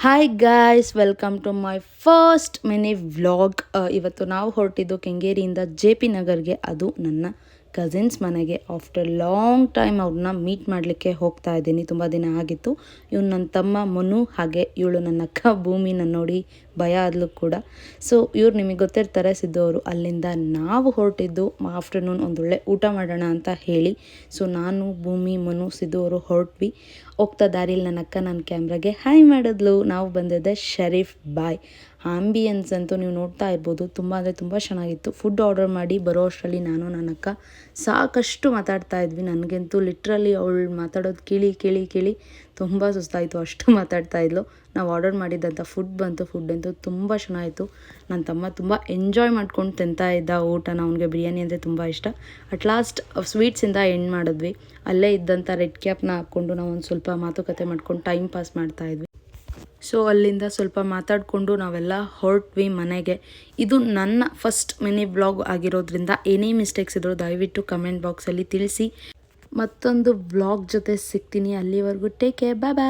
Hi guys, welcome to my first mini vlog. ಇವತ್ತು ನಾವು ಹೊರಟಿದ್ದು ಕೆಂಗೇರಿಯಿಂದ JP ನಗರ್ಗೆ. ಅದು ನನ್ನ ಕಸಿನ್ಸ್ ಮನೆಗೆ. ಆಫ್ಟರ್ ಲಾಂಗ್ ಟೈಮ್ ಅವ್ರನ್ನ ಮೀಟ್ ಮಾಡಲಿಕ್ಕೆ ಹೋಗ್ತಾ ಇದ್ದೀನಿ. ತುಂಬ ದಿನ ಆಗಿತ್ತು. ಇವನು ನನ್ನ ತಮ್ಮ ಮನು, ಹಾಗೆ ಇವಳು ನನ್ನ ಅಕ್ಕ ಭೂಮಿನ ನೋಡಿ ಭಯ ಆದ್ಲು ಕೂಡ. ಸೊ ಇವ್ರು ನಿಮಗೆ ಗೊತ್ತಿರ್ತಾರೆ, ಸಿದ್ದು ಅವರು. ಅಲ್ಲಿಂದ ನಾವು ಹೊರಟಿದ್ದು ಆಫ್ಟರ್ನೂನ್ ಒಂದೊಳ್ಳೆ ಊಟ ಮಾಡೋಣ ಅಂತ ಹೇಳಿ. ಸೊ ನಾನು, ಭೂಮಿ, ಮನು, ಸಿದ್ದು ಅವರು ಹೊರಟ್ವಿ. ಹೋಗ್ತಾ ದಾರಿಯಲ್ಲಿ ನನ್ನ ಅಕ್ಕ ನನ್ನ ಕ್ಯಾಮ್ರಾಗೆ ಹಾಯ್ ಮಾಡಿದ್ಲು. ನಾವು ಬಂದಿದ್ದೆ ಶರೀಫ್ ಬಾಯ್. ಆಂಬಿಯನ್ಸ್ ಅಂತೂ ನೀವು ನೋಡ್ತಾ ಇರ್ಬೋದು, ತುಂಬ ಅಂದರೆ ತುಂಬ ಚೆನ್ನಾಗಿತ್ತು. ಫುಡ್ ಆರ್ಡರ್ ಮಾಡಿ ಬರೋ ಅಷ್ಟರಲ್ಲಿ ನಾನು ನನ್ನ ಅಕ್ಕ ಸಾಕಷ್ಟು ಮಾತಾಡ್ತಾ ಇದ್ವಿ. ನನಗಂತೂ ಲಿಟ್ರಲಿ ಅವಳು ಮಾತಾಡೋದು ಕೇಳಿ ಕೇಳಿ ಕೇಳಿ ತುಂಬ ಸುಸ್ತಾಯಿತು, ಅಷ್ಟು ಮಾತಾಡ್ತಾ ಇದ್ಲು. ನಾವು ಆರ್ಡರ್ ಮಾಡಿದ್ದಂಥ ಫುಡ್ ಬಂತು. ಫುಡ್ ಅಂತೂ ತುಂಬ ಚೆನ್ನಾಗಿತ್ತು. ನನ್ನ ತಮ್ಮ ತುಂಬ ಎಂಜಾಯ್ ಮಾಡ್ಕೊಂಡು ತಿಂತಾ ಇದ್ದ ಊಟನ. ಅವನಿಗೆ ಬಿರಿಯಾನಿ ಅಂದರೆ ತುಂಬ ಇಷ್ಟ. ಅಟ್ ಲಾಸ್ಟ್ ಸ್ವೀಟ್ಸಿಂದ ಎಂಡ್ ಮಾಡಿದ್ವಿ. ಅಲ್ಲೇ ಇದ್ದಂಥ ರೆಡ್ ಕ್ಯಾಪ್ನ ಹಾಕ್ಕೊಂಡು ನಾವು ಒಂದು ಸ್ವಲ್ಪ ಮಾತುಕತೆ ಮಾಡ್ಕೊಂಡು ಟೈಮ್ ಪಾಸ್ ಮಾಡ್ತಾಯಿದ್ವಿ. ಸೊ ಅಲ್ಲಿಂದ ಸ್ವಲ್ಪ ಮಾತಾಡಿಕೊಂಡು ನಾವೆಲ್ಲ ಹೊರಟ್ವಿ ಮನೆಗೆ. ಇದು ನನ್ನ ಫಸ್ಟ್ ಮಿನಿ ವ್ಲಾಗ್ ಆಗಿರೋದ್ರಿಂದ ಏನೇ ಮಿಸ್ಟೇಕ್ಸ್ ಇದ್ದರೂ ದಯವಿಟ್ಟು ಕಮೆಂಟ್ ಬಾಕ್ಸಲ್ಲಿ ತಿಳಿಸಿ. ಮತ್ತೊಂದು ವ್ಲಾಗ್ ಜೊತೆ ಸಿಗ್ತೀನಿ. ಅಲ್ಲಿವರೆಗೂ ಟೇಕ್ ಕೇರ್, ಬಾಯ್ ಬಾಯ್.